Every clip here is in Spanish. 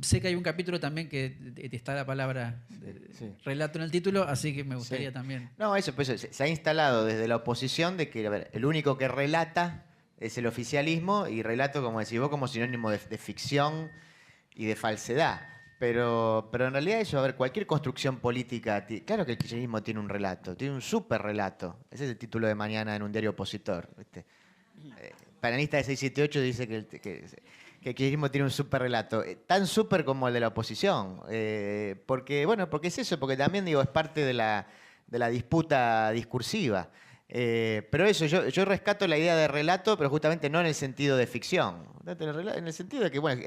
sé que hay un capítulo también que está la palabra relato en el título, así que me gustaría también. No, eso, pues se ha instalado desde la oposición de que, a ver, el único que relata es el oficialismo, y relato, como decís vos, como sinónimo de ficción y de falsedad. Pero en realidad eso, a ver, cualquier construcción política, claro que el kirchnerismo tiene un relato, tiene un súper relato. Ese es el título de mañana en un diario opositor, ¿viste? Panelista de 678 dice que el kirchnerismo tiene un súper relato, tan súper como el de la oposición. Porque es eso, porque también digo, es parte de la disputa discursiva. Pero eso, yo rescato la idea de relato, pero justamente no en el sentido de ficción, en el sentido de que, bueno,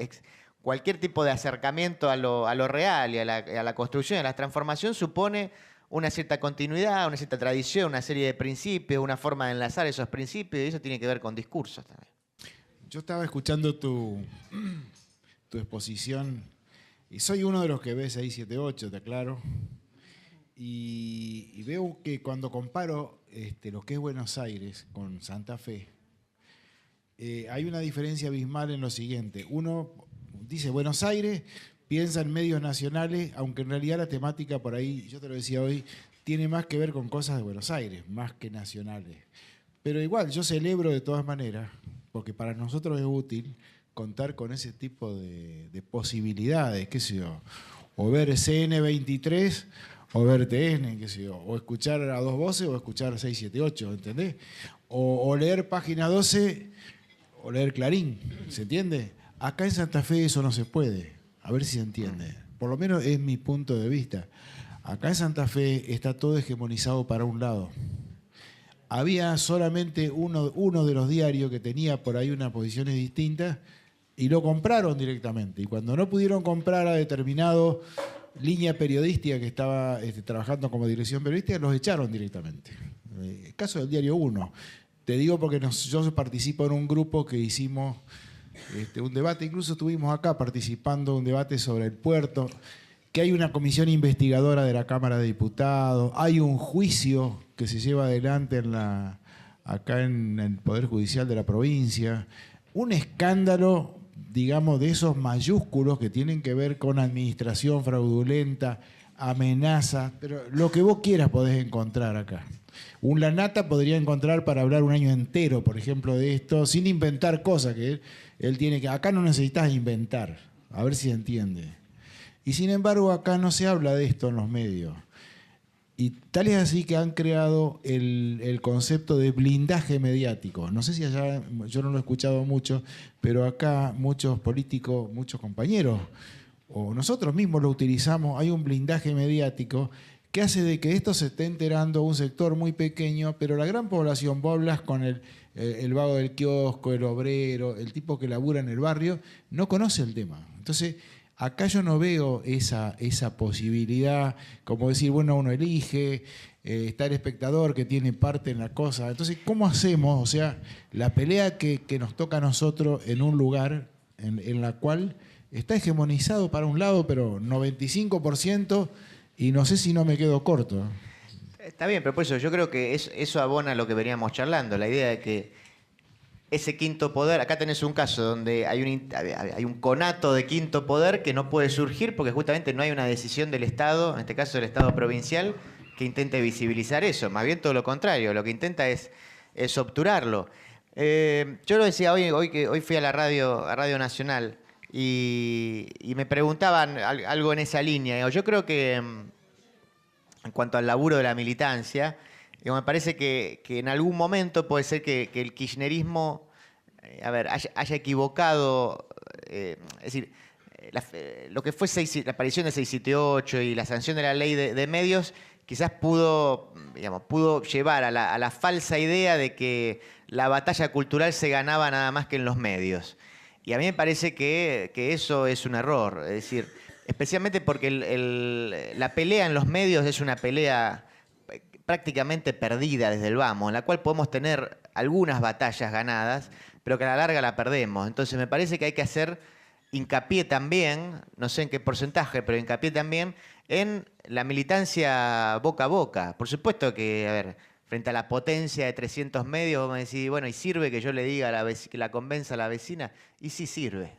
cualquier tipo de acercamiento a lo real y a la construcción, a la transformación, supone una cierta continuidad, una cierta tradición, una serie de principios, una forma de enlazar esos principios, y eso tiene que ver con discursos también. Yo estaba escuchando tu exposición y soy uno de los que ve 678, te aclaro. Y veo que cuando comparo lo que es Buenos Aires con Santa Fe, hay una diferencia abismal en lo siguiente. Uno dice Buenos Aires, piensa en medios nacionales, aunque en realidad la temática por ahí, yo te lo decía hoy, tiene más que ver con cosas de Buenos Aires, más que nacionales. Pero igual, yo celebro de todas maneras, porque para nosotros es útil contar con ese tipo de posibilidades, qué sé yo, o ver CN23 o ver TN, qué sé yo, o escuchar a dos voces o escuchar 678, ¿entendés? O leer Página 12 o leer Clarín, ¿se entiende? Acá en Santa Fe eso no se puede, a ver si se entiende. Por lo menos es mi punto de vista. Acá en Santa Fe está todo hegemonizado para un lado. Había solamente uno de los diarios que tenía por ahí unas posiciones distintas y lo compraron directamente. Y cuando no pudieron comprar a determinado línea periodística que estaba trabajando como dirección periodística, los echaron directamente. El caso del diario 1. Te digo porque yo participo en un grupo que hicimos un debate, incluso estuvimos acá participando en un debate sobre el puerto, que hay una comisión investigadora de la Cámara de Diputados, hay un juicio que se lleva adelante acá en el Poder Judicial de la provincia, un escándalo, digamos, de esos mayúsculos que tienen que ver con administración fraudulenta, amenaza, pero lo que vos quieras podés encontrar acá. Un Lanata podría encontrar para hablar un año entero, por ejemplo, de esto, sin inventar cosas que él tiene que... Acá no necesitas inventar, a ver si se entiende. Y sin embargo, acá no se habla de esto en los medios. Y tal es así que han creado el concepto de blindaje mediático. No sé si allá, yo no lo he escuchado mucho, pero acá muchos políticos, muchos compañeros, o nosotros mismos lo utilizamos, hay un blindaje mediático que hace de que esto se esté enterando un sector muy pequeño, pero la gran población, vos hablas con el vago del kiosco, el obrero, el tipo que labura en el barrio, no conoce el tema. Entonces, acá yo no veo esa posibilidad, como decir, bueno, uno elige, está el espectador que tiene parte en la cosa. Entonces, ¿cómo hacemos? O sea, la pelea que nos toca a nosotros en un lugar en la cual está hegemonizado para un lado, pero 95%, y no sé si no me quedo corto. Está bien, pero por eso yo creo que eso abona lo que veníamos charlando, la idea de que ese quinto poder, acá tenés un caso donde hay un conato de quinto poder que no puede surgir porque justamente no hay una decisión del Estado, en este caso del Estado provincial, que intente visibilizar eso. Más bien todo lo contrario, lo que intenta es obturarlo. Yo lo decía hoy fui a la radio Nacional y me preguntaban algo en esa línea. Yo creo que en cuanto al laburo de la militancia, me parece que en algún momento puede ser que el kirchnerismo haya equivocado, es decir, lo que fue la aparición de 678 y la sanción de la ley de medios, quizás pudo llevar a la falsa idea de que la batalla cultural se ganaba nada más que en los medios. Y a mí me parece que eso es un error, es decir, especialmente porque la pelea en los medios es una pelea prácticamente perdida desde el vamos, en la cual podemos tener algunas batallas ganadas, pero que a la larga la perdemos. Entonces me parece que hay que hacer hincapié también, no sé en qué porcentaje, pero hincapié también en la militancia boca a boca. Por supuesto que, a ver, frente a la potencia de 300 medios, vamos a decir, bueno, ¿y sirve que yo le diga que la convenza a la vecina? Y sí sirve.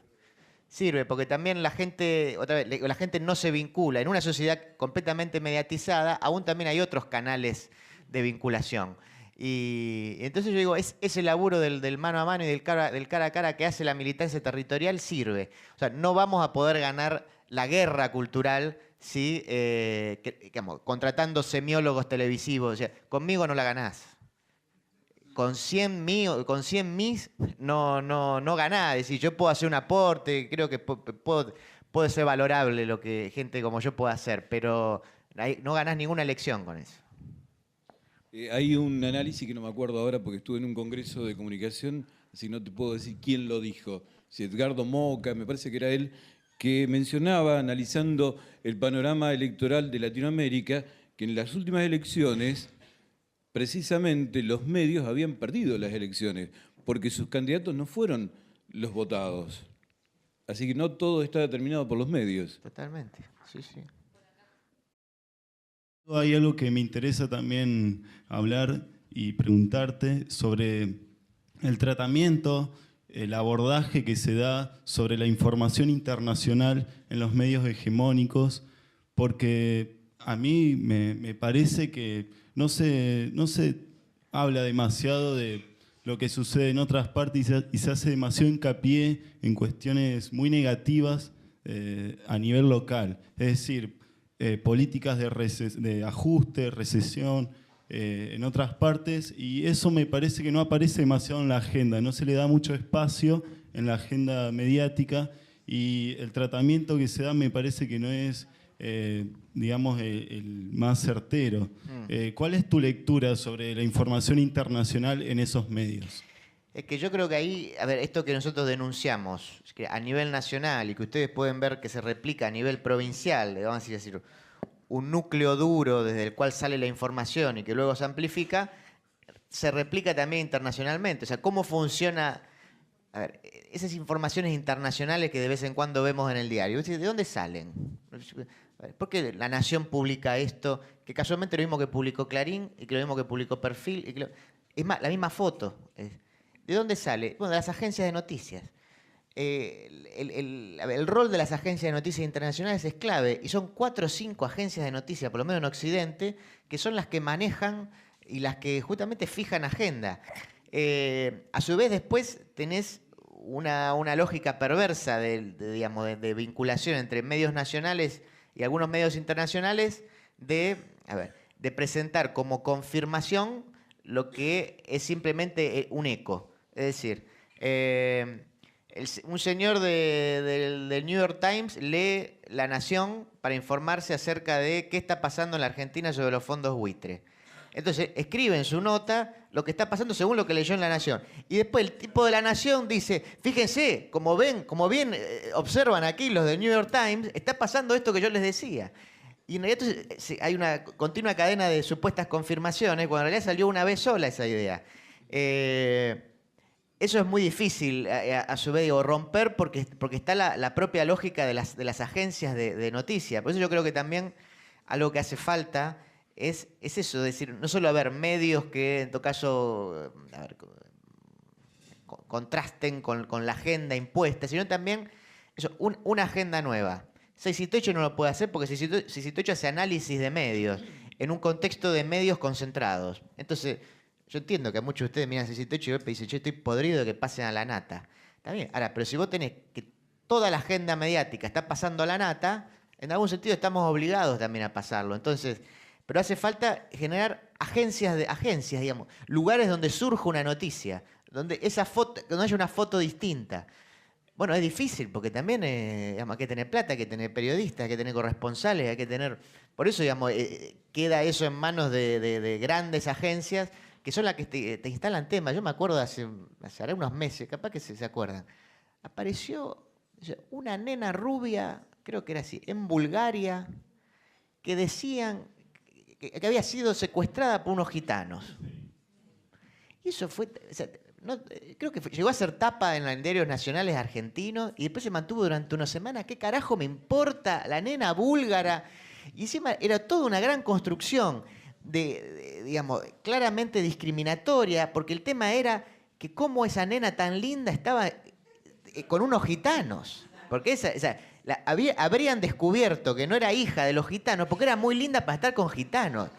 Sirve, porque también la gente, otra vez, la gente no se vincula. En una sociedad completamente mediatizada, aún también hay otros canales de vinculación. Y entonces yo digo, ese laburo del mano a mano y del cara a cara que hace la militancia territorial sirve. O sea, no vamos a poder ganar la guerra cultural si, digamos, contratando semiólogos televisivos. O sea, conmigo no la ganás. Con 100 mis no ganás. Es decir, yo puedo hacer un aporte, creo que puede ser valorable lo que gente como yo pueda hacer, pero no ganás ninguna elección con eso. Hay un análisis que no me acuerdo ahora porque estuve en un congreso de comunicación, así no te puedo decir quién lo dijo. Si Edgardo Moca, me parece que era él, que mencionaba, analizando el panorama electoral de Latinoamérica, que en las últimas elecciones, precisamente los medios habían perdido las elecciones, porque sus candidatos no fueron los votados. Así que no todo está determinado por los medios. Totalmente, sí, sí. Hay algo que me interesa también hablar y preguntarte sobre el tratamiento, el abordaje que se da sobre la información internacional en los medios hegemónicos, porque a mí me parece que no se habla demasiado de lo que sucede en otras partes y se hace demasiado hincapié en cuestiones muy negativas a nivel local. Es decir, políticas de ajuste, recesión en otras partes, y eso me parece que no aparece demasiado en la agenda, no se le da mucho espacio en la agenda mediática, y el tratamiento que se da me parece que no es, digamos, el más certero. ¿Cuál es tu lectura sobre la información internacional en esos medios? Es que yo creo que ahí, a ver, esto que nosotros denunciamos que a nivel nacional y que ustedes pueden ver que se replica a nivel provincial, vamos a decir, un núcleo duro desde el cual sale la información y que luego se amplifica, se replica también internacionalmente. O sea, ¿cómo funciona? A ver, esas informaciones internacionales que de vez en cuando vemos en el diario, ¿de dónde salen? ¿Por qué La Nación publica esto? Que casualmente lo mismo que publicó Clarín y que lo mismo que publicó Perfil. Es más, la misma foto. ¿De dónde sale? Bueno, de las agencias de noticias. El rol de las agencias de noticias internacionales es clave y son 4 o 5 agencias de noticias, por lo menos en Occidente, que son las que manejan y las que justamente fijan agenda. A su vez después tenés una lógica perversa de vinculación entre medios nacionales y algunos medios internacionales de presentar como confirmación lo que es simplemente un eco. Es decir, un señor del New York Times lee La Nación para informarse acerca de qué está pasando en la Argentina sobre los fondos buitre. Entonces, escribe en su nota lo que está pasando según lo que leyó en La Nación. Y después el tipo de La Nación dice, fíjense, como bien observan aquí los del New York Times, está pasando esto que yo les decía. Y en realidad entonces, hay una continua cadena de supuestas confirmaciones, cuando en realidad salió una vez sola esa idea. Eso es muy difícil, a su vez, romper porque está la propia lógica de las agencias de noticias. Por eso yo creo que también algo que hace falta es eso, es decir, no solo haber medios que en todo caso contrasten con la agenda impuesta, sino también eso, una agenda nueva. 678 no lo puede hacer porque 678 hace análisis de medios en un contexto de medios concentrados. Entonces, yo entiendo que a muchos de ustedes miran 678 y dicen, yo estoy podrido de que pasen a la nata. Está bien. Ahora, pero si vos tenés que toda la agenda mediática está pasando a la nata, en algún sentido estamos obligados también a pasarlo. Entonces, pero hace falta generar agencias, digamos, lugares donde surja una noticia, donde haya una foto distinta. Bueno, es difícil porque también digamos, hay que tener plata, hay que tener periodistas, hay que tener corresponsales, hay que tener... Por eso, digamos, queda eso en manos de grandes agencias que son las que te instalan temas. Yo me acuerdo hace unos meses, capaz que se acuerdan, apareció una nena rubia, creo que era así, en Bulgaria, que decían que había sido secuestrada por unos gitanos. Y eso fue... O sea, creo que llegó a ser tapa en los diarios nacionales argentinos y después se mantuvo durante una semana. ¿Qué carajo me importa la nena búlgara? Y encima era toda una gran construcción digamos, claramente discriminatoria, porque el tema era que cómo esa nena tan linda estaba con unos gitanos. Porque habrían descubierto que no era hija de los gitanos porque era muy linda para estar con gitanos.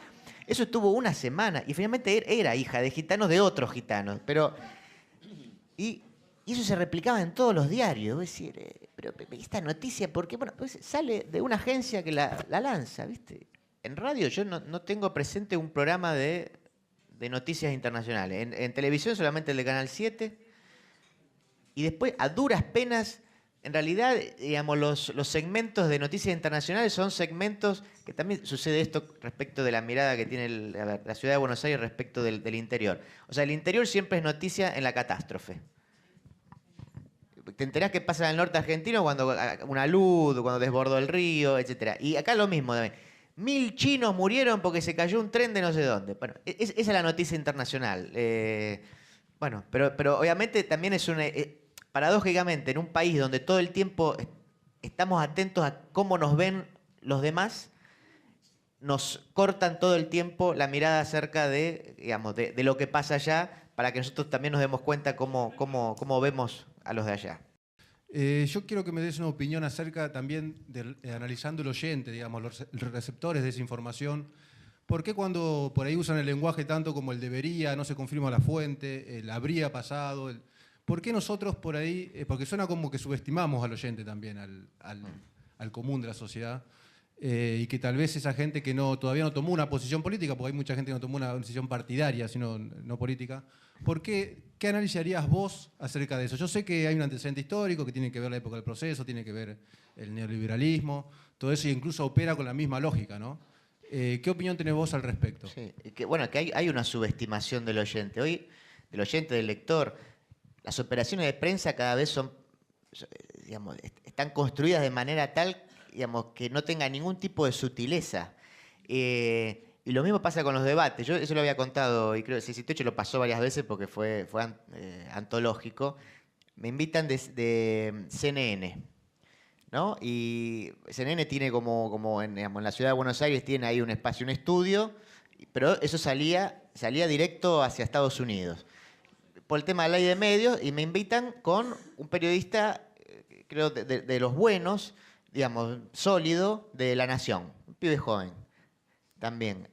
Eso estuvo una semana y finalmente era hija de gitanos de otros gitanos. Y eso se replicaba en todos los diarios. Vos decís, pero esta noticia, ¿por qué? Bueno, pues sale de una agencia que la lanza, ¿viste? En radio yo no tengo presente un programa de noticias internacionales. En televisión solamente el de Canal 7. Y después, a duras penas, en realidad, digamos, los segmentos de noticias internacionales son segmentos que también sucede esto respecto de la mirada que tiene la ciudad de Buenos Aires respecto del interior. O sea, el interior siempre es noticia en la catástrofe. Te enterás qué pasa en el norte argentino cuando una luz, cuando desbordó el río, etc. Y acá lo mismo. 1000 chinos murieron porque se cayó un tren de no sé dónde. Bueno, esa es la noticia internacional. Bueno, pero obviamente también es paradójicamente, en un país donde todo el tiempo estamos atentos a cómo nos ven los demás, nos cortan todo el tiempo la mirada acerca de lo que pasa allá para que nosotros también nos demos cuenta cómo vemos a los de allá. Yo quiero que me des una opinión acerca también de analizando el oyente, digamos, los receptores de esa información. ¿Por qué cuando por ahí usan el lenguaje tanto como el debería, no se confirma la fuente, el habría pasado? ¿Por qué nosotros por ahí, porque suena como que subestimamos al oyente también, al común de la sociedad, y que tal vez esa gente que todavía no tomó una posición política, porque hay mucha gente que no tomó una decisión partidaria, sino no política, ¿qué analizarías vos acerca de eso? Yo sé que hay un antecedente histórico que tiene que ver la época del proceso, tiene que ver el neoliberalismo, todo eso, e incluso opera con la misma lógica, ¿no? ¿Qué opinión tenés vos al respecto? Sí, que hay una subestimación del oyente. Hoy, del oyente, del lector, las operaciones de prensa cada vez están construidas de manera tal, que no tenga ningún tipo de sutileza. Y lo mismo pasa con los debates. Yo eso lo había contado, y creo que 678 lo pasó varias veces porque fue antológico. Me invitan de CNN, ¿no? Y CNN tiene como en la ciudad de Buenos Aires tiene ahí un espacio, un estudio, pero eso salía directo hacia Estados Unidos por el tema de la ley de medios, y me invitan con un periodista, creo, de los buenos, digamos, sólido, de La Nación, un pibe joven también.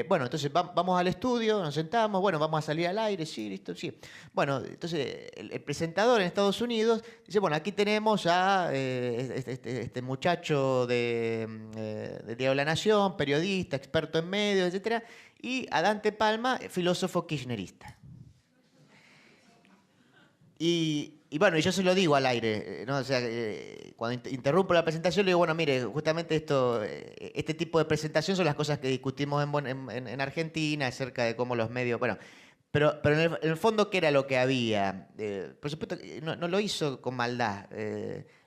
Bueno, entonces vamos al estudio, nos sentamos, bueno, vamos a salir al aire, sí, listo, sí. Bueno, entonces el presentador en Estados Unidos dice, bueno, aquí tenemos a este muchacho de Diario La Nación, periodista, experto en medios, etc. Y a Dante Palma, filósofo kirchnerista. Y bueno, yo se lo digo al aire, ¿no? O sea, cuando interrumpo la presentación le digo, bueno, mire, justamente este tipo de presentación son las cosas que discutimos en Argentina acerca de cómo los medios, bueno, pero en el fondo, ¿qué era lo que había? Por supuesto, no lo hizo con maldad,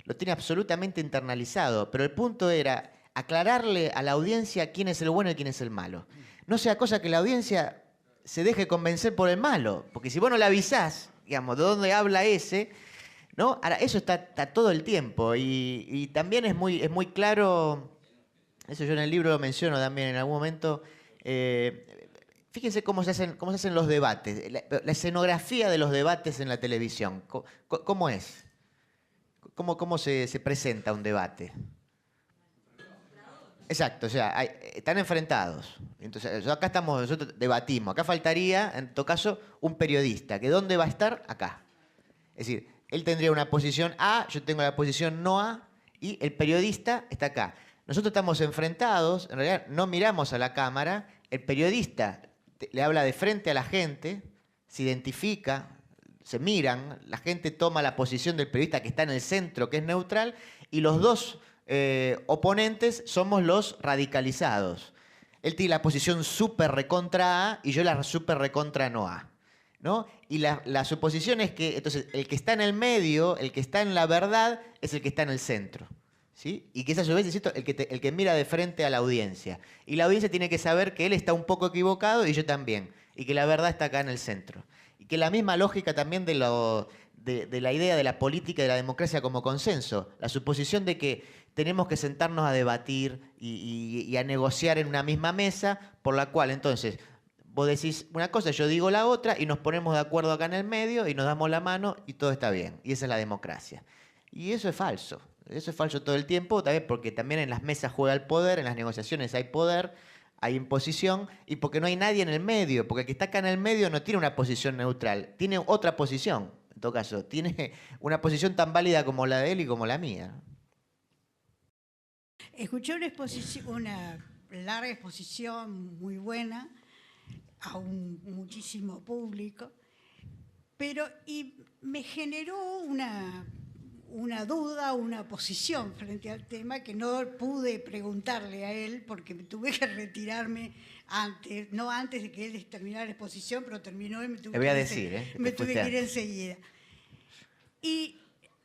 lo tiene absolutamente internalizado, pero el punto era aclararle a la audiencia quién es el bueno y quién es el malo. No sea cosa que la audiencia se deje convencer por el malo, porque si vos no le avisás, digamos, de dónde habla ese, ¿no? Ahora, eso está todo el tiempo y también es muy claro, eso yo en el libro lo menciono también en algún momento, fíjense cómo se hacen los debates, la escenografía de los debates en la televisión, ¿cómo es? ¿Cómo se presenta un debate? Exacto, o sea, están enfrentados. Entonces, nosotros debatimos. Acá faltaría, en todo caso, un periodista. ¿Que dónde va a estar? Acá. Es decir, él tendría una posición A, yo tengo la posición no A, y el periodista está acá. Nosotros estamos enfrentados, en realidad no miramos a la cámara, el periodista le habla de frente a la gente, se identifica, se miran, la gente toma la posición del periodista que está en el centro, que es neutral, y los dos oponentes somos los radicalizados. Él tiene la posición súper recontra A y yo la súper recontra no A, ¿no? Y la suposición es que entonces el que está en el medio, el que está en la verdad, es el que está en el centro, ¿sí? Y que es a su vez, es el que mira de frente a la audiencia. Y la audiencia tiene que saber que él está un poco equivocado y yo también. Y que la verdad está acá en el centro. Y que la misma lógica también de la idea de la política y de la democracia como consenso. La suposición de que tenemos que sentarnos a debatir y a negociar en una misma mesa, por la cual entonces vos decís una cosa, yo digo la otra, y nos ponemos de acuerdo acá en el medio y nos damos la mano y todo está bien. Y esa es la democracia. Y eso es falso. Eso es falso todo el tiempo, también porque también en las mesas juega el poder, en las negociaciones hay poder, hay imposición, y porque no hay nadie en el medio, porque el que está acá en el medio no tiene una posición neutral, tiene otra posición, en todo caso, tiene una posición tan válida como la de él y como la mía. Escuché una larga exposición muy buena a un muchísimo público, pero me generó una duda, una posición frente al tema que no pude preguntarle a él porque tuve que retirarme antes, no antes de que él terminara la exposición, pero terminó y me tuve que ir enseguida. Y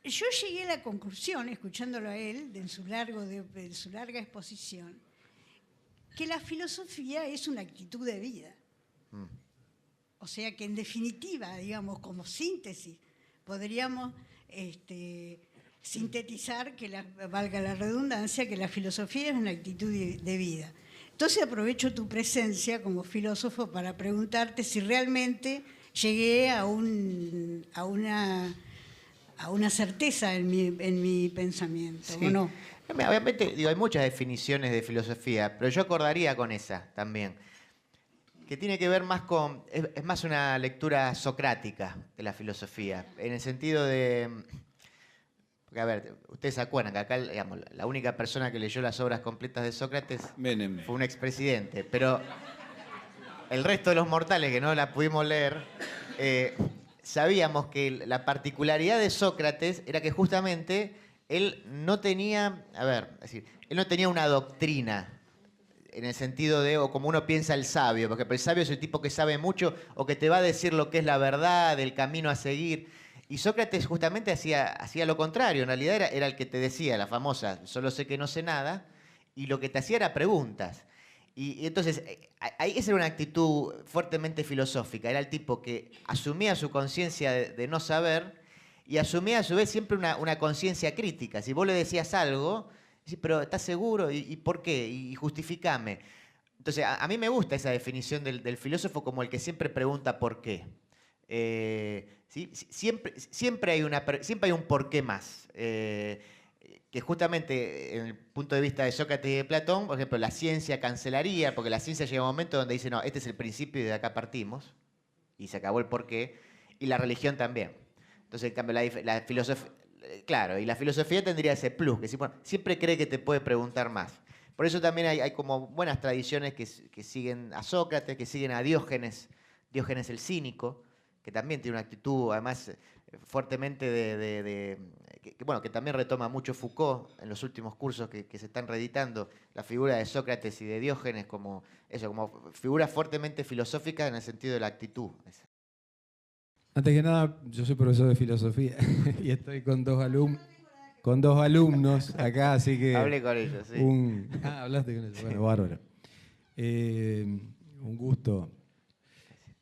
yo llegué a la conclusión, escuchándolo a él, de su larga exposición, que la filosofía es una actitud de vida. O sea que en definitiva, digamos, como síntesis, podríamos sintetizar, valga la redundancia, que la filosofía es una actitud de vida. Entonces aprovecho tu presencia como filósofo para preguntarte si realmente llegué a una certeza en mi pensamiento, Sí. ¿o no? Obviamente, hay muchas definiciones de filosofía, pero yo acordaría con esa también, que tiene que ver más con, es más una lectura socrática que la filosofía, en el sentido de, porque a ver, ustedes se acuerdan que acá, digamos, la única persona que leyó las obras completas de Sócrates Menem. fue un expresidente, pero el resto de los mortales que no la pudimos leer, sabíamos que la particularidad de Sócrates era que justamente él no tenía, él no tenía una doctrina en el sentido de, o como uno piensa el sabio, porque el sabio es el tipo que sabe mucho o que te va a decir lo que es la verdad, el camino a seguir. Y Sócrates justamente hacía lo contrario, en realidad era el que te decía, la famosa, solo sé que no sé nada, y lo que te hacía era preguntas. Y entonces, esa era una actitud fuertemente filosófica, era el tipo que asumía su conciencia de no saber y asumía a su vez siempre una conciencia crítica. Si vos le decías algo, decís, pero ¿estás seguro? ¿Y por qué? Y justificame. Entonces, a mí me gusta esa definición del filósofo como el que siempre pregunta por qué. ¿Sí? Siempre hay un por qué más. Que justamente en el punto de vista de Sócrates y de Platón, por ejemplo, la ciencia cancelaría, porque la ciencia llega a un momento donde dice, no, este es el principio y de acá partimos, y se acabó el porqué, y la religión también. Entonces, en cambio, la filosofía, claro, y la filosofía tendría ese plus, que siempre cree que te puede preguntar más. Por eso también hay como buenas tradiciones que siguen a Sócrates, que siguen a Diógenes el cínico, que también tiene una actitud, además, fuertemente que también retoma mucho Foucault en los últimos cursos que se están reeditando, la figura de Sócrates y de Diógenes como figuras fuertemente filosóficas en el sentido de la actitud. Antes que nada, yo soy profesor de filosofía y estoy con dos alumnos acá, así que... Hablé con ellos, sí. Hablaste con ellos, bueno, bárbaro. Un gusto.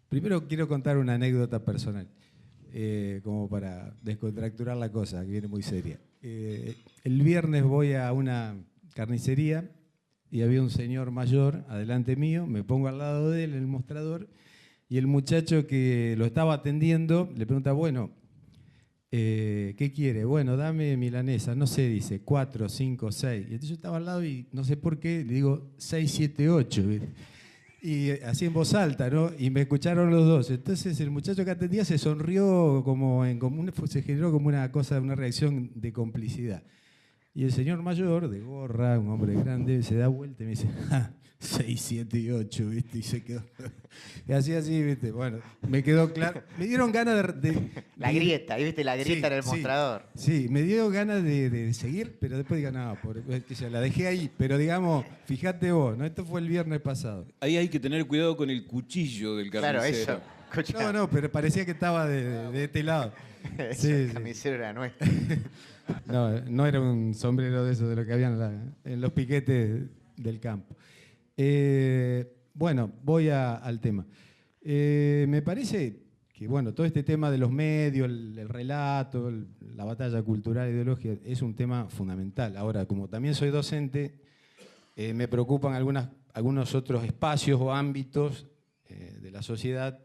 Primero quiero contar una anécdota personal, como para descontracturar la cosa, que viene muy seria. El viernes voy a una carnicería y había un señor mayor adelante mío, me pongo al lado de él en el mostrador y el muchacho que lo estaba atendiendo le pregunta, bueno, ¿qué quiere? Bueno, dame milanesa, no sé, dice, 4, 5, 6. Y entonces yo estaba al lado y no sé por qué, le digo 6, 7, 8. Y así en voz alta, ¿no? Y me escucharon los dos. Entonces el muchacho que atendía se sonrió, se generó como una cosa, una reacción de complicidad. Y el señor mayor, de gorra, un hombre grande, se da vuelta y me dice, 6, 7 y 8, ¿viste? Y se quedó. Y así, ¿viste? Bueno, me quedó claro. Me dieron ganas de la grieta, ahí viste la grieta en el mostrador. Sí, me dio ganas de seguir, pero después digo, no, la dejé ahí. Pero digamos, fíjate vos, ¿no? Esto fue el viernes pasado. Ahí hay que tener cuidado con el cuchillo del carnicero. Claro, eso. No, pero parecía que estaba de este lado. El carnicero era nuestro. No era un sombrero de eso, de lo que habían en los piquetes del campo. Bueno, voy al tema. Me parece que todo este tema de los medios, el relato, la batalla cultural e ideológica es un tema fundamental. Ahora, como también soy docente, me preocupan algunos otros espacios o ámbitos de la sociedad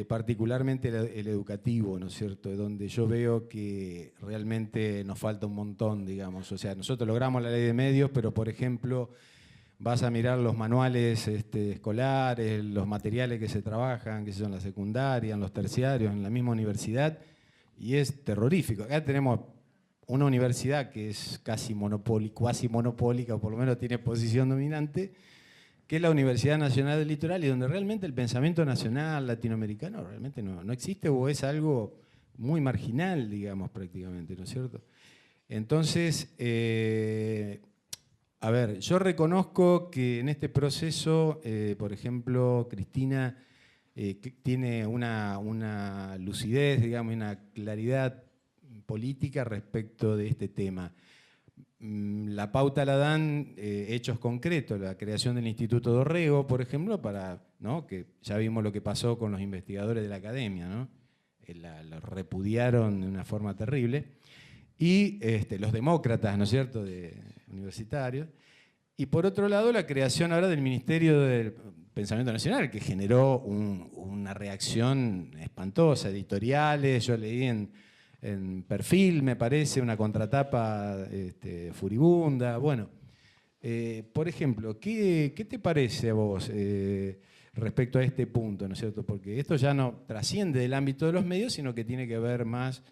particularmente el educativo, ¿no es cierto? Donde yo veo que realmente nos falta un montón, digamos. O sea, nosotros logramos la ley de medios, pero por ejemplo, vas a mirar los manuales escolares, los materiales que se trabajan, que son en la secundaria, en los terciarios, en la misma universidad, y es terrorífico. Acá tenemos una universidad que es casi monopólica, o por lo menos tiene posición dominante, que es la Universidad Nacional del Litoral, y donde realmente el pensamiento nacional latinoamericano realmente no existe, o es algo muy marginal, digamos, prácticamente, ¿no es cierto? Entonces, a ver, yo reconozco que en este proceso, por ejemplo, Cristina tiene una lucidez, digamos, una claridad política respecto de este tema. La pauta la dan hechos concretos, la creación del Instituto Dorrego, por ejemplo, ¿no? Que ya vimos lo que pasó con los investigadores de la academia, ¿no? Lo repudiaron de una forma terrible. Y los demócratas, ¿no es cierto?, universitarios. Y por otro lado, la creación ahora del Ministerio del Pensamiento Nacional, que generó una reacción espantosa, editoriales, yo leí en Perfil, me parece, una contratapa furibunda. Bueno, por ejemplo, ¿qué te parece a vos respecto a este punto, ¿no es cierto? Porque esto ya no trasciende del ámbito de los medios, sino que tiene que ver más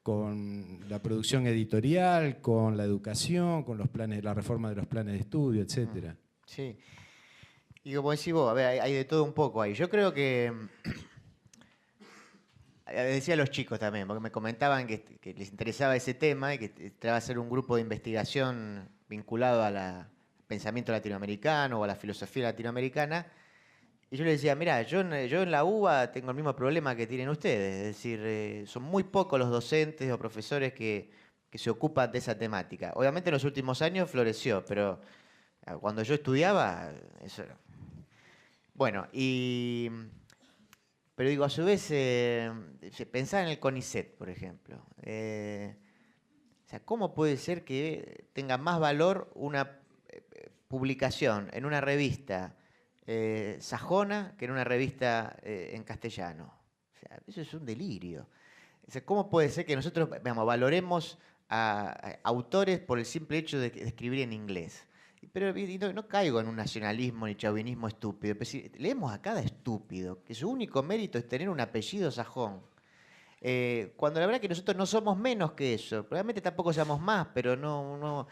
con la producción editorial, con la educación, con los planes, la reforma de los planes de estudio, etcétera. Sí. Y como decís vos, a ver, hay de todo un poco ahí. Yo creo que decía a los chicos también, porque me comentaban que les interesaba ese tema y que trataba de hacer un grupo de investigación vinculado al pensamiento latinoamericano o a la filosofía latinoamericana. Y yo les decía, mira, yo en la UBA tengo el mismo problema que tienen ustedes. Es decir, son muy pocos los docentes o profesores que se ocupan de esa temática. Obviamente en los últimos años floreció, pero cuando yo estudiaba, eso era. Bueno, pero digo, a su vez, pensar en el CONICET, por ejemplo. O sea, ¿cómo puede ser que tenga más valor una publicación en una revista sajona que en una revista en castellano? O sea, eso es un delirio. O sea, ¿cómo puede ser que nosotros, valoremos a autores por el simple hecho de escribir en inglés? Pero no caigo en un nacionalismo ni chauvinismo estúpido. Pero si leemos a cada estúpido que su único mérito es tener un apellido sajón. Cuando la verdad que nosotros no somos menos que eso. Probablemente tampoco seamos más, pero no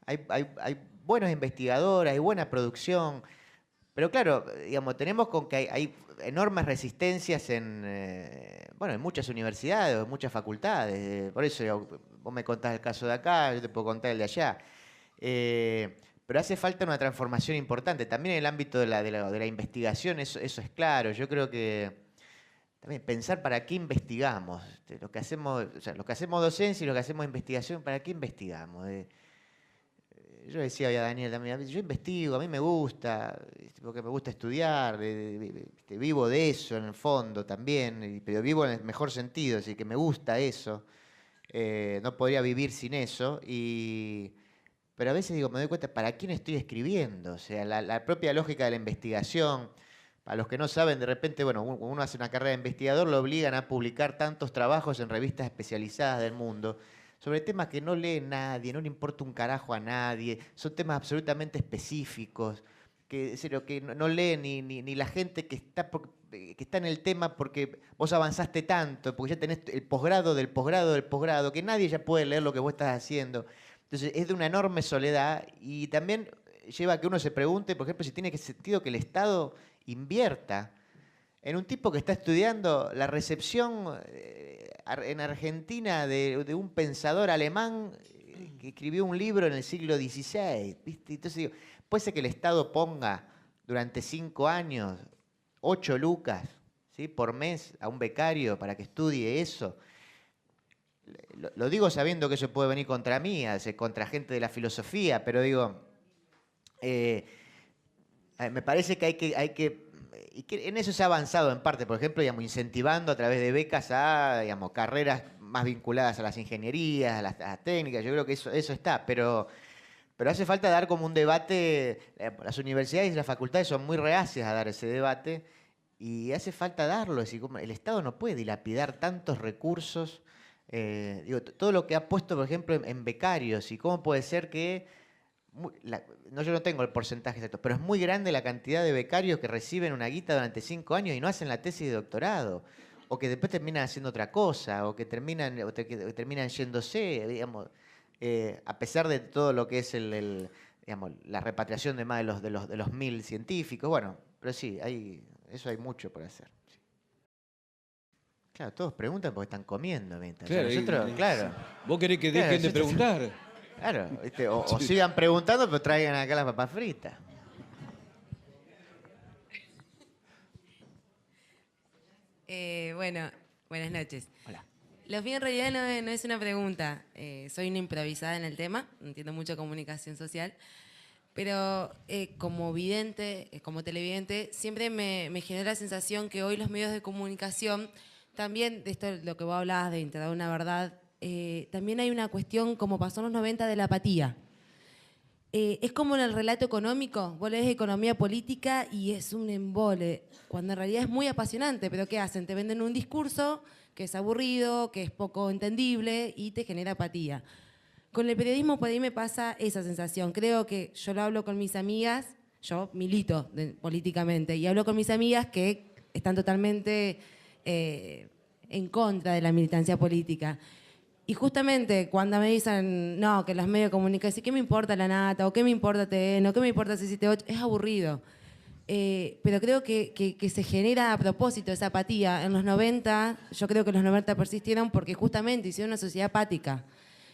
hay buenos investigadores, hay buena producción. Pero claro, digamos, tenemos con que hay enormes resistencias en muchas universidades, en muchas facultades. Por eso vos me contás el caso de acá, yo te puedo contar el de allá. Pero hace falta una transformación importante. También en el ámbito de la investigación, eso es claro. Yo creo que también pensar para qué investigamos. Lo que hacemos docencia y lo que hacemos investigación, ¿para qué investigamos? Yo decía a Daniel también, yo investigo, a mí me gusta, porque me gusta estudiar, vivo de eso en el fondo también, pero vivo en el mejor sentido, así que me gusta eso. No podría vivir sin eso. Pero a veces me doy cuenta, ¿para quién estoy escribiendo? O sea, la propia lógica de la investigación. Para los que no saben, de repente, uno hace una carrera de investigador, lo obligan a publicar tantos trabajos en revistas especializadas del mundo sobre temas que no lee nadie, no le importa un carajo a nadie, son temas absolutamente específicos, que no lee ni la gente que está en el tema porque vos avanzaste tanto, porque ya tenés el posgrado del posgrado del posgrado, que nadie ya puede leer lo que vos estás haciendo. Entonces es de una enorme soledad y también lleva a que uno se pregunte, por ejemplo, si tiene sentido que el Estado invierta en un tipo que está estudiando la recepción en Argentina de un pensador alemán que escribió un libro en el siglo XVI. ¿Viste? Entonces digo, puede ser que el Estado ponga durante 5 años 8 lucas, ¿sí?, por mes a un becario para que estudie eso. Lo digo sabiendo que eso puede venir contra mí, contra gente de la filosofía, pero digo, me parece que hay que y que en eso se ha avanzado en parte, por ejemplo, incentivando a través de becas a carreras más vinculadas a las ingenierías, a las técnicas. Yo creo que eso está, pero hace falta dar como un debate. Las universidades y las facultades son muy reacias a dar ese debate y hace falta darlo. Es decir, como el Estado no puede dilapidar tantos recursos. Todo lo que ha puesto, por ejemplo, en becarios, y cómo puede ser que, yo no tengo el porcentaje exacto, pero es muy grande la cantidad de becarios que reciben una guita durante 5 años y no hacen la tesis de doctorado, o que después terminan haciendo otra cosa, o que terminan yéndose, digamos, a pesar de todo lo que es digamos, la repatriación de más de los 1000 científicos. Bueno, pero sí, eso hay mucho por hacer. Claro, todos preguntan porque están comiendo mientras. Claro, nosotros, claro. Vos querés que dejen de preguntar. Claro, ¿viste? O sigan preguntando, pero traigan acá las papas fritas. Bueno, buenas noches. Hola. Lo mío en realidad no es una pregunta. Soy una improvisada en el tema, entiendo mucho comunicación social, pero como vidente, como televidente, siempre me genera la sensación que hoy los medios de comunicación, también de esto, lo que vos hablabas de integrar una verdad, también hay una cuestión, como pasó en los 90, de la apatía. Es como en el relato económico, vos lees economía política y es un embole, cuando en realidad es muy apasionante, pero ¿qué hacen? Te venden un discurso que es aburrido, que es poco entendible y te genera apatía. Con el periodismo por ahí me pasa esa sensación. Creo que yo lo hablo con mis amigas, yo milito políticamente, y hablo con mis amigas que están totalmente en contra de la militancia política. Y justamente cuando me dicen, no, que los medios de comunicación, ¿qué me importa La Nata? ¿O qué me importa TN? ¿O qué me importa C78? Es aburrido. Pero creo que se genera a propósito esa apatía. En los 90, yo creo que los 90 persistieron porque justamente hicieron una sociedad apática.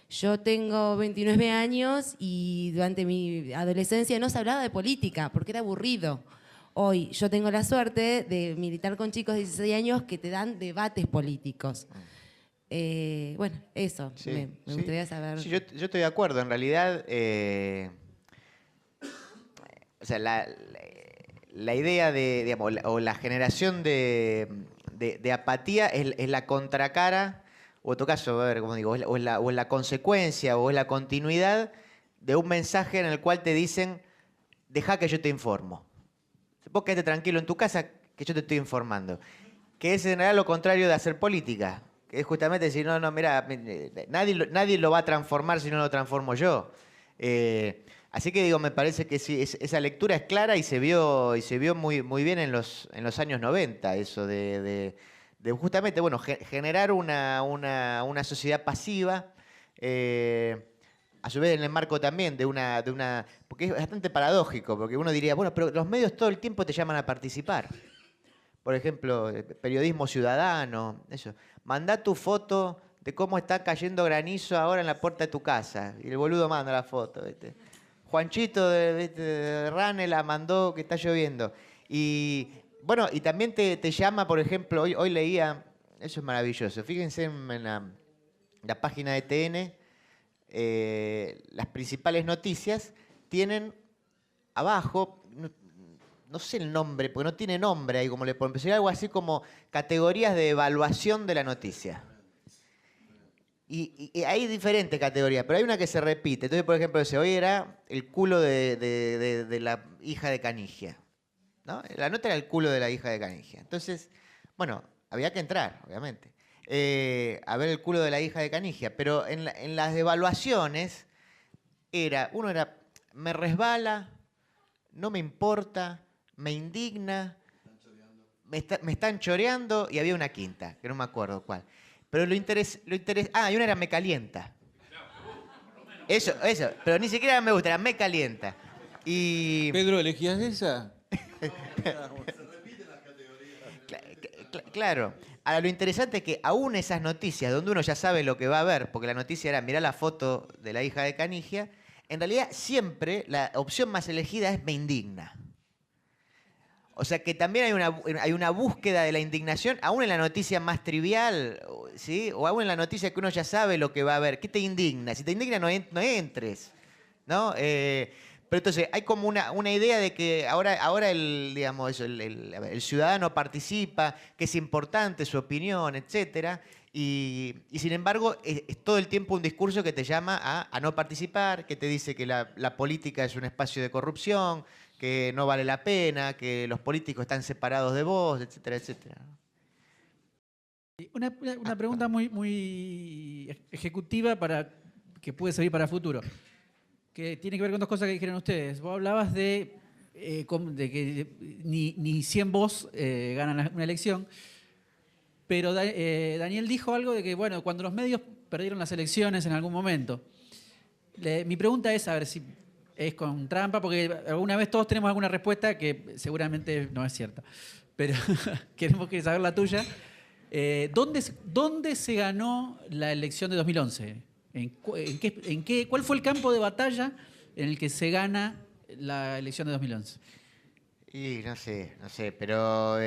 Yo tengo 29 años y durante mi adolescencia no se hablaba de política porque era aburrido. Hoy yo tengo la suerte de militar con chicos de 16 años que te dan debates políticos. Bueno, eso, Sí, me gustaría saber. Sí, yo estoy de acuerdo. En realidad, o sea, la idea de, digamos, o la generación de apatía es la contracara, o en tu caso, a ver, como digo, o es la consecuencia, o es la continuidad de un mensaje en el cual te dicen, deja que yo te informo. Vos quedate tranquilo en tu casa, que yo te estoy informando. Que es en realidad lo contrario de hacer política. Que es justamente decir, no, mira, nadie lo va a transformar si no lo transformo yo. Así que digo, me parece que sí, esa lectura es clara y se vio muy, muy bien en los años 90, eso de justamente, bueno, generar una sociedad pasiva, a su vez en el marco también de una... Porque es bastante paradójico, porque uno diría, bueno, pero los medios todo el tiempo te llaman a participar. Por ejemplo, periodismo ciudadano, eso. Mandá tu foto de cómo está cayendo granizo ahora en la puerta de tu casa. Y el boludo manda la foto, ¿viste? Juanchito de Rane la mandó que está lloviendo. Y bueno, y también te llama, por ejemplo, hoy leía, eso es maravilloso, fíjense en la página de TN, las principales noticias tienen abajo, no sé el nombre, porque no tiene nombre ahí, como le ponen, pero algo así como categorías de evaluación de la noticia. Y hay diferentes categorías, pero hay una que se repite. Entonces, por ejemplo, hoy era el culo de la hija de Canigia, ¿no? La nota era el culo de la hija de Canigia. Entonces, bueno, había que entrar, obviamente, a ver el culo de la hija de Canigia. Pero en las evaluaciones, uno era, me resbala, no me importa, me indigna, me están choreando, y había una quinta, que no me acuerdo cuál. Pero y una era me calienta. Eso, pero ni siquiera me gusta, era me calienta. Y... Pedro, ¿elegías esa? Claro. Ahora, lo interesante es que aún esas noticias, donde uno ya sabe lo que va a ver, porque la noticia era mirá la foto de la hija de Canigia, en realidad siempre la opción más elegida es me indigna. O sea que también hay una búsqueda de la indignación, aún en la noticia más trivial, ¿sí? O aún en la noticia que uno ya sabe lo que va a ver. ¿Qué te indigna? Si te indigna, no entres, ¿no? Pero entonces hay como una idea de que ahora el ciudadano participa, que es importante su opinión, etcétera. Y sin embargo, es todo el tiempo un discurso que te llama a no participar, que te dice que la política es un espacio de corrupción, que no vale la pena, que los políticos están separados de vos, etcétera, etcétera. Una pregunta muy ejecutiva que puede servir para futuro, que tiene que ver con dos cosas que dijeron ustedes. Vos hablabas de que ni 100 votos ganan una elección, pero Daniel dijo algo de que, bueno, cuando los medios perdieron las elecciones en algún momento. Mi pregunta es, a ver si es con trampa, porque alguna vez todos tenemos alguna respuesta que seguramente no es cierta, pero queremos saber la tuya. ¿Dónde se ganó la elección de 2011? ¿Cuál fue el campo de batalla en el que se gana la elección de 2011? Y no sé, pero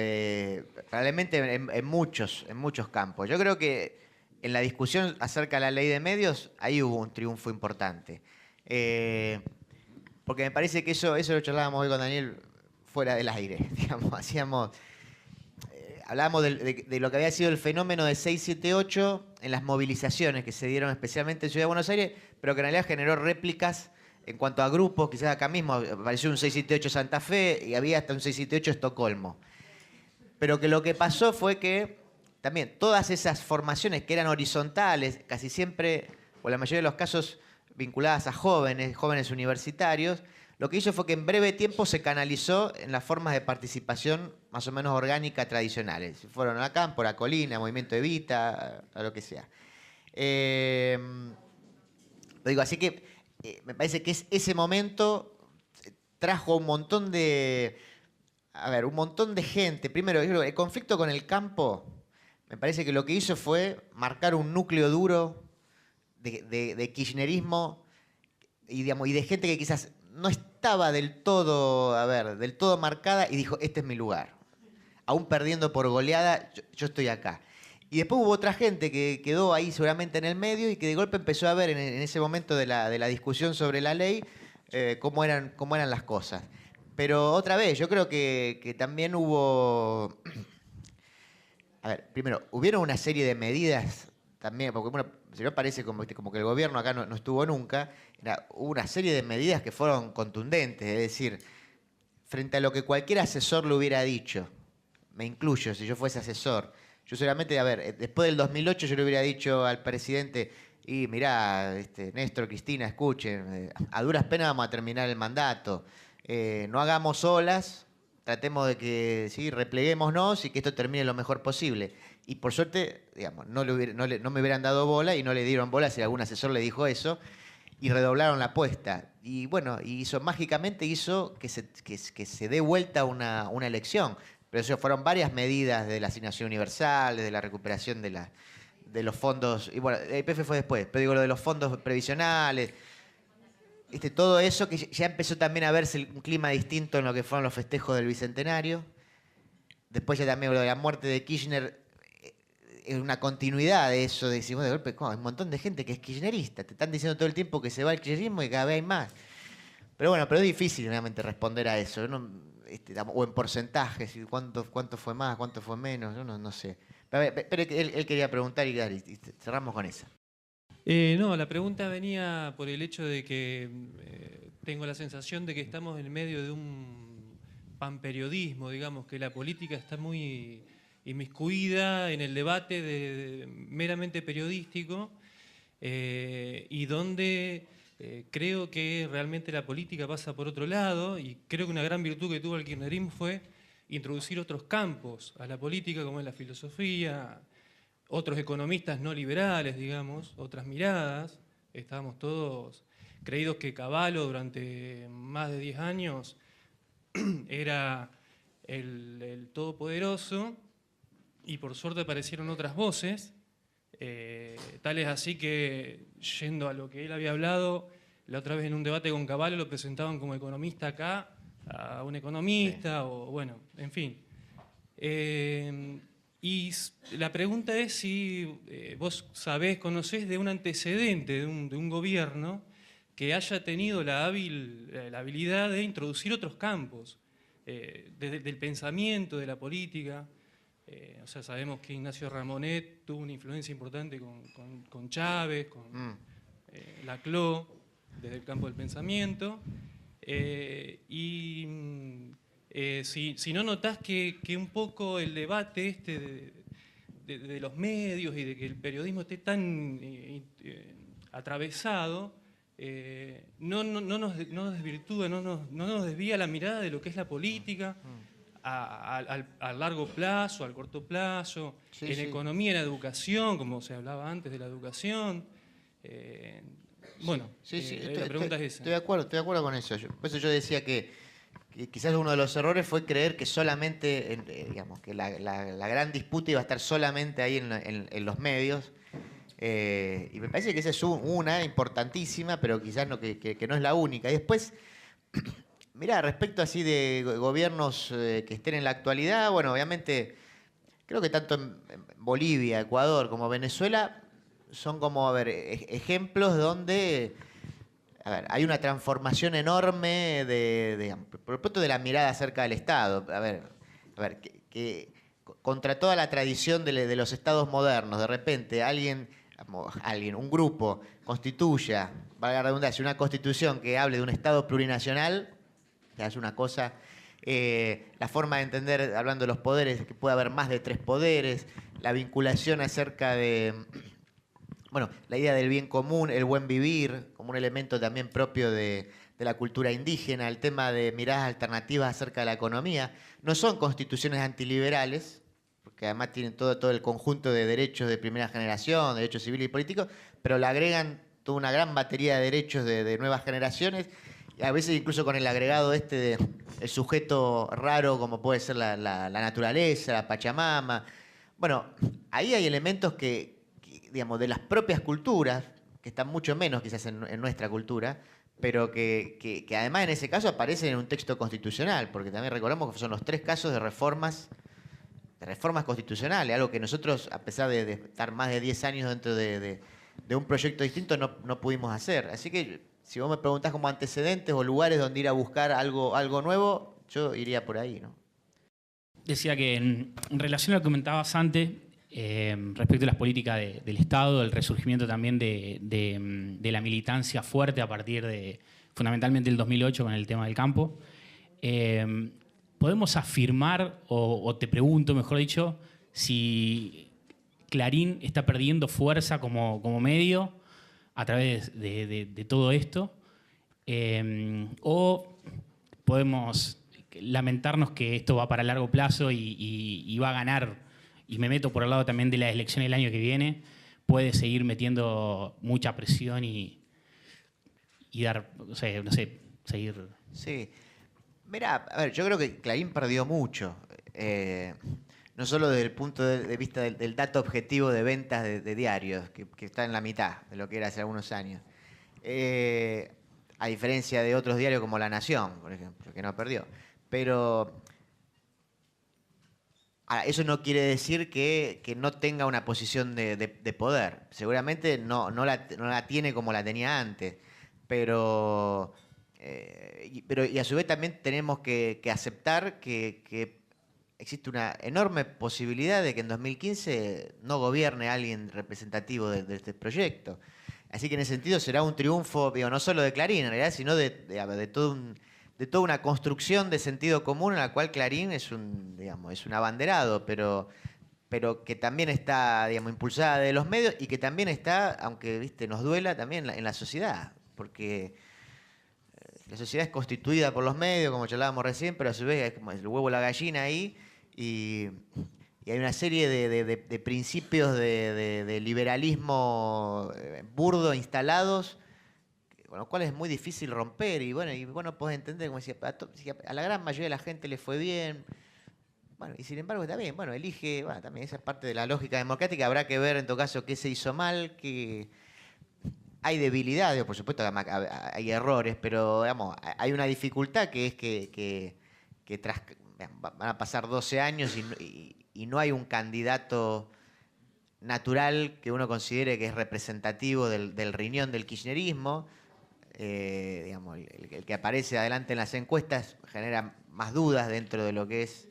probablemente en muchos campos. Yo creo que en la discusión acerca de la ley de medios, ahí hubo un triunfo importante. Porque me parece que eso lo charlábamos hoy con Daniel fuera del aire, digamos, hablábamos de lo que había sido el fenómeno de 678 en las movilizaciones que se dieron especialmente en Ciudad de Buenos Aires, pero que en realidad generó réplicas en cuanto a grupos. Quizás acá mismo apareció un 678 Santa Fe y había hasta un 678 Estocolmo. Pero que lo que pasó fue que también todas esas formaciones que eran horizontales, casi siempre, o la mayoría de los casos vinculadas a jóvenes universitarios, lo que hizo fue que en breve tiempo se canalizó en las formas de participación más o menos orgánica tradicionales. Fueron a Campo, a Colina, Movimiento Evita, a lo que sea. Así que me parece que ese momento trajo un montón de gente. Primero, el conflicto con el campo, me parece que lo que hizo fue marcar un núcleo duro de kirchnerismo y de gente que quizás no estaba del todo marcada y dijo, este es mi lugar. Aún perdiendo por goleada, yo estoy acá. Y después hubo otra gente que quedó ahí seguramente en el medio y que de golpe empezó a ver en ese momento de la discusión sobre la ley cómo eran las cosas. Pero otra vez, yo creo que también hubo... primero, hubieron una serie de medidas también, porque bueno, si no parece como que el gobierno acá no estuvo nunca, hubo una serie de medidas que fueron contundentes, es decir, frente a lo que cualquier asesor le hubiera dicho, me incluyo, si yo fuese asesor, yo seguramente, después del 2008 yo le hubiera dicho al presidente, y mirá, Néstor, Cristina, escuchen, a duras penas vamos a terminar el mandato, no hagamos olas, tratemos de que repleguémonos y que esto termine lo mejor posible. Y por suerte, digamos, no me hubieran dado bola y no le dieron bola si algún asesor le dijo eso y redoblaron la apuesta. Y bueno, mágicamente hizo que se dé vuelta una elección. Pero eso fueron varias medidas de la asignación universal, de la recuperación de los fondos. Y bueno, el IPF fue después, pero digo lo de los fondos previsionales. Todo eso que ya empezó también a verse un clima distinto en lo que fueron los festejos del Bicentenario. Después ya también lo de la muerte de Kirchner es una continuidad de eso, de decir, bueno, de golpe, hay un montón de gente que es kirchnerista. Te están diciendo todo el tiempo que se va el kirchnerismo y cada vez hay más. Pero bueno, es difícil realmente responder a eso, ¿no? O en porcentajes, cuánto fue más, cuánto fue menos, yo no sé. Pero él quería preguntar y cerramos con esa. No, la pregunta venía por el hecho de que tengo la sensación de que estamos en medio de un panperiodismo, digamos, que la política está muy inmiscuida en el debate meramente periodístico y donde creo que realmente la política pasa por otro lado y creo que una gran virtud que tuvo el kirchnerismo fue introducir otros campos a la política como es la filosofía, otros economistas no liberales, digamos, otras miradas. Estábamos todos creídos que Cavallo durante más de 10 años era el todopoderoso y por suerte aparecieron otras voces, tales así que, yendo a lo que él había hablado, la otra vez en un debate con Cavallo lo presentaban como economista acá, a un economista, o bueno, en fin. Y la pregunta es si vos conocés de un antecedente de un gobierno que haya tenido la habilidad de introducir otros campos, del pensamiento, de la política. O sea, sabemos que Ignacio Ramonet tuvo una influencia importante con Chávez, con Laclau, desde el campo del pensamiento. Y si no notás que un poco el debate de los medios y de que el periodismo esté tan atravesado, no nos desvirtúa, no nos desvía la mirada de lo que es la política a largo plazo, al corto plazo, en economía, en educación, como se hablaba antes de la educación. La pregunta es esa. Estoy de acuerdo con eso. Por eso yo decía que quizás uno de los errores fue creer que solamente, digamos, que la gran disputa iba a estar solamente ahí en los medios. Y me parece que esa es una importantísima, pero quizás que no es la única. Y después, mirá, respecto así de gobiernos que estén en la actualidad, bueno, obviamente, creo que tanto en Bolivia, Ecuador como Venezuela son como, a ver, ejemplos donde, a ver, hay una transformación enorme digamos, por lo pronto de la mirada acerca del Estado. A ver, que contra toda la tradición de los estados modernos, de repente un grupo constituya, valga la redundancia, una constitución que hable de un Estado plurinacional, ya es una cosa. La forma de entender, hablando de los poderes, que puede haber más de 3 poderes, la vinculación acerca de, bueno, la idea del bien común, el buen vivir, como un elemento también propio de la cultura indígena, el tema de miradas alternativas acerca de la economía. No son constituciones antiliberales, porque además tienen todo el conjunto de derechos de primera generación, derechos civiles y políticos, pero le agregan toda una gran batería de derechos de nuevas generaciones, y a veces incluso con el agregado de el sujeto raro, como puede ser la naturaleza, la Pachamama. Bueno, ahí hay elementos que, digamos, de las propias culturas, que están mucho menos quizás en nuestra cultura, pero que además en ese caso aparecen en un texto constitucional, porque también recordamos que son los 3 casos de reformas constitucionales, algo que nosotros, a pesar de estar más de 10 años dentro de un proyecto distinto, no pudimos hacer. Así que si vos me preguntás como antecedentes o lugares donde ir a buscar algo nuevo, yo iría por ahí, ¿no? Decía que en relación a lo que comentabas antes, respecto a las políticas del Estado, el resurgimiento también de la militancia fuerte a partir de fundamentalmente el 2008 con el tema del campo, ¿podemos afirmar, o te pregunto, mejor dicho, si Clarín está perdiendo fuerza como medio a través de todo esto? ¿O podemos lamentarnos que esto va para largo plazo y va a ganar, y me meto por el lado también de las elecciones del año que viene, puede seguir metiendo mucha presión y dar, no sé, seguir... Sí. Mirá, a ver, yo creo que Clarín perdió mucho. No solo desde el punto de vista del dato objetivo de ventas de diarios, que está en la mitad de lo que era hace algunos años. A diferencia de otros diarios como La Nación, por ejemplo, que no perdió. Pero ahora, eso no quiere decir que no tenga una posición de poder. Seguramente no la tiene como la tenía antes, pero a su vez también tenemos que aceptar que existe una enorme posibilidad de que en 2015 no gobierne alguien representativo de este proyecto. Así que en ese sentido será un triunfo, digo, no solo de Clarín en realidad, sino de toda una construcción de sentido común en la cual Clarín es un abanderado, pero que también está, digamos, impulsada de los medios y que también está, aunque nos duela, también en la sociedad, porque la sociedad es constituida por los medios, como charlábamos recién, pero a su vez es como el huevo y la gallina ahí, y hay una serie de principios de liberalismo burdo instalados, con los cuales es muy difícil romper, y bueno, podés entender, como decía, a la gran mayoría de la gente le fue bien, bueno, y sin embargo está bien, bueno, elige, bueno, también esa es parte de la lógica democrática, habrá que ver en todo caso qué se hizo mal, qué... Hay debilidades, por supuesto hay errores, pero digamos, hay una dificultad que es que van a pasar 12 años y no hay un candidato natural que uno considere que es representativo del riñón del kirchnerismo. Digamos, el que aparece adelante en las encuestas genera más dudas dentro de lo que es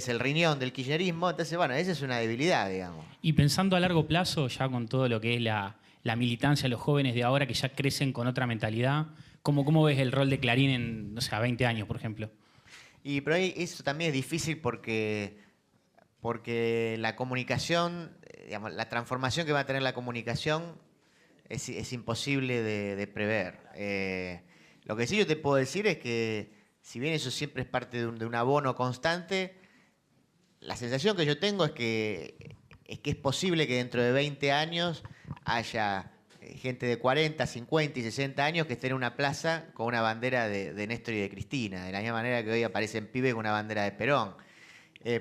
el riñón del kirchnerismo. Entonces, bueno, esa es una debilidad, digamos. Y pensando a largo plazo, ya con todo lo que es la militancia, los jóvenes de ahora que ya crecen con otra mentalidad, ¿cómo ves el rol de Clarín en, no sé, a 20 años, por ejemplo? Pero ahí eso también es difícil porque la comunicación, digamos, la transformación que va a tener la comunicación es imposible de prever. Lo que sí yo te puedo decir es que, si bien eso siempre es parte de un abono constante, la sensación que yo tengo es que es posible que dentro de 20 años haya gente de 40, 50 y 60 años que esté en una plaza con una bandera de Néstor y de Cristina, de la misma manera que hoy aparecen pibes con una bandera de Perón.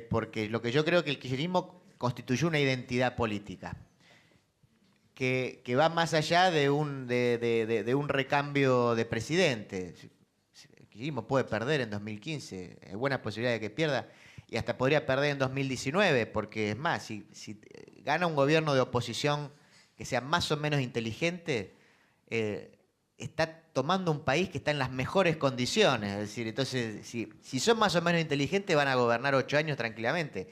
Porque lo que yo creo que el kirchnerismo constituyó una identidad política que va más allá de un recambio de presidente. El kirchnerismo puede perder en 2015, hay buena posibilidad de que pierda, y hasta podría perder en 2019, porque es más, si gana un gobierno de oposición que sea más o menos inteligente, está tomando un país que está en las mejores condiciones. Es decir, entonces, si son más o menos inteligentes, van a gobernar 8 años tranquilamente.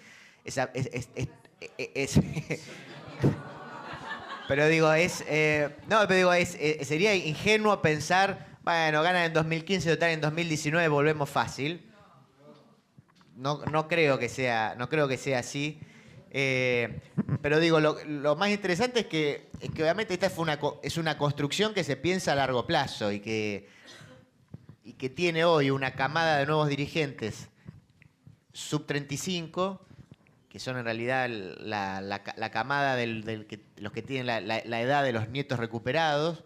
Pero digo, sería ingenuo pensar, bueno, ganan en 2015, total en 2019 volvemos fácil. No creo que sea así. Pero digo, lo más interesante es que obviamente esta es una construcción que se piensa a largo plazo y que tiene hoy una camada de nuevos dirigentes sub-35, que son en realidad la camada los que tienen la edad de los nietos recuperados.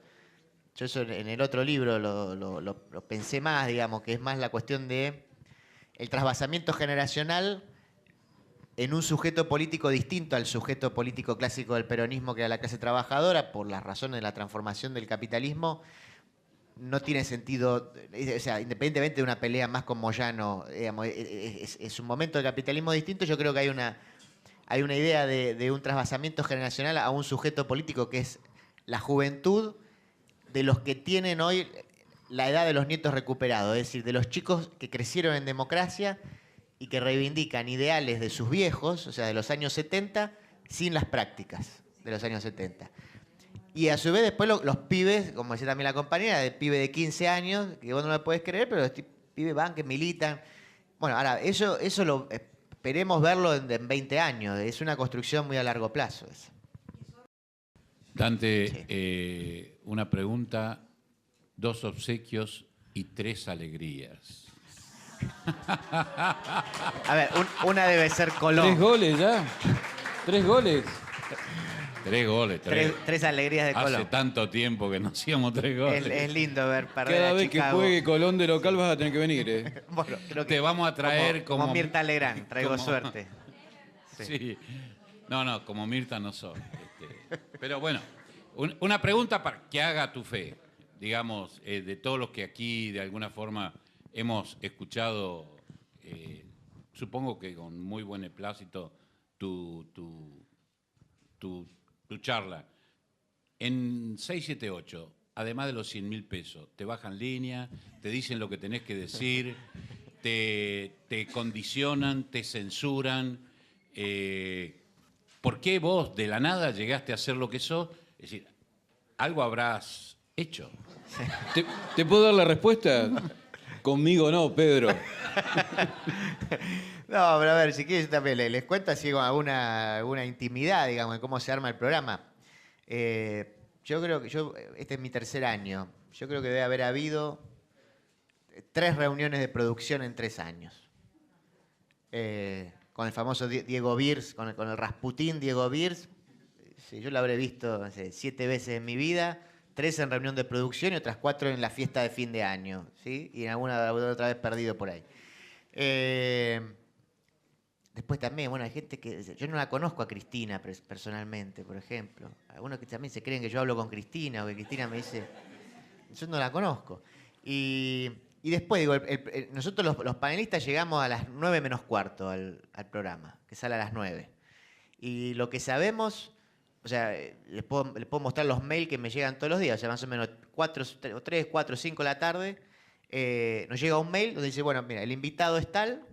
Yo eso en el otro libro lo pensé más, digamos, que es más la cuestión de el trasvasamiento generacional en un sujeto político distinto al sujeto político clásico del peronismo, que era la clase trabajadora, por las razones de la transformación del capitalismo. No tiene sentido, o sea, independientemente de una pelea más con Moyano, digamos, es un momento de capitalismo distinto. Yo creo que hay una idea de un trasvasamiento generacional a un sujeto político que es la juventud de los que tienen hoy la edad de los nietos recuperados, es decir, de los chicos que crecieron en democracia y que reivindican ideales de sus viejos, o sea, de los años 70, sin las prácticas de los años 70. Y a su vez después los pibes, como decía también la compañera, el pibe de 15 años, que vos no lo podés creer, pero los pibes van, que militan. Bueno, ahora, eso lo esperemos verlo en 20 años, es una construcción muy a largo plazo. Eso. Dante, sí. Una pregunta, 2 obsequios y 3 alegrías. A ver, una debe ser Colón. 3 goles ya. 3 goles. 3 goles. 3 alegrías de Colón. Hace tanto tiempo que no hacíamos 3 goles. Es lindo ver perder Cada a vez Chicago. que juegue Colón de local vas a tener que venir. Bueno, creo que te vamos a traer como Mirta Legrand, traigo suerte. Sí. No, como Mirta no soy. Pero bueno, una pregunta para que haga tu fe, digamos, de todos los que aquí de alguna forma hemos escuchado, supongo que con muy buen beneplácito, tu charla. En 678, además de los 100.000 pesos, te bajan línea, te dicen lo que tenés que decir, te condicionan, te censuran. ¿Por qué vos de la nada llegaste a ser lo que sos? Es decir, algo habrás hecho. ¿Te puedo dar la respuesta? Conmigo no, Pedro. No, pero a ver, si quieres yo también les cuento así alguna intimidad, digamos, de cómo se arma el programa. Yo creo que este es mi 3er año. Yo creo que debe haber habido 3 reuniones de producción en 3 años. Con el famoso Diego Birs, con el Rasputín Diego Birs. Sí, yo lo habré visto, no sé, 7 veces en mi vida. 3 en reunión de producción y otras 4 en la fiesta de fin de año, ¿sí? Y en alguna otra vez perdido por ahí. Después también, bueno, hay gente que... Yo no la conozco a Cristina personalmente, por ejemplo. Algunos que también se creen que yo hablo con Cristina o que Cristina me dice... Yo no la conozco. Y después, digo, nosotros los panelistas llegamos a las 9 menos cuarto al programa, que sale a las 9. Y lo que sabemos... O sea, les puedo mostrar los mails que me llegan todos los días, o sea, más o menos 3, 4, 5 de la tarde, nos llega un mail donde dice, bueno, mira, el invitado es tal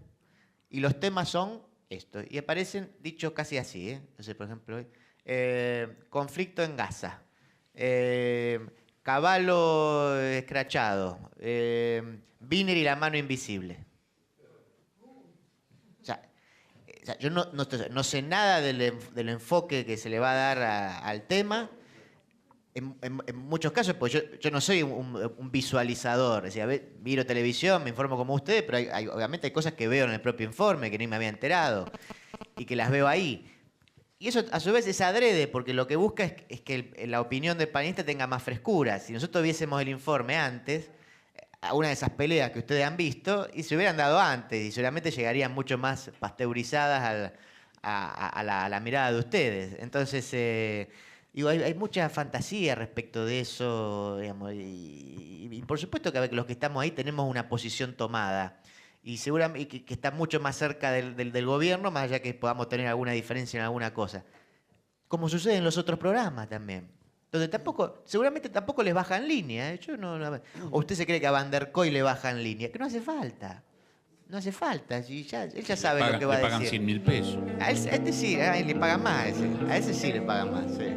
y los temas son estos. Y aparecen dichos casi así, Entonces, por ejemplo, conflicto en Gaza, caballo escrachado, Wiener y la mano invisible. sea, yo no sé nada del enfoque que se le va a dar al tema. En muchos casos, pues yo no soy un visualizador. Es decir, miro televisión, me informo como ustedes, pero obviamente hay cosas que veo en el propio informe que ni me había enterado y que las veo ahí. Y eso a su vez es adrede, porque lo que busca es que la opinión del panelista tenga más frescura. Si nosotros viésemos el informe antes, a una de esas peleas que ustedes han visto, y se hubieran dado antes, y seguramente llegarían mucho más pasteurizadas a la mirada de ustedes. Entonces, digo, hay mucha fantasía respecto de eso, digamos, y por supuesto que los que estamos ahí tenemos una posición tomada. Y seguramente que está mucho más cerca del gobierno, más allá que podamos tener alguna diferencia en alguna cosa. Como sucede en los otros programas también. Donde seguramente tampoco les bajan línea. ¿O usted se cree que a Van der Koy le bajan línea? Que no hace falta. No hace falta. Si él ya sabe lo que va a decir. Le pagan 100.000 pesos. A este sí, a él le pagan más. A ese sí le pagan más. Sí.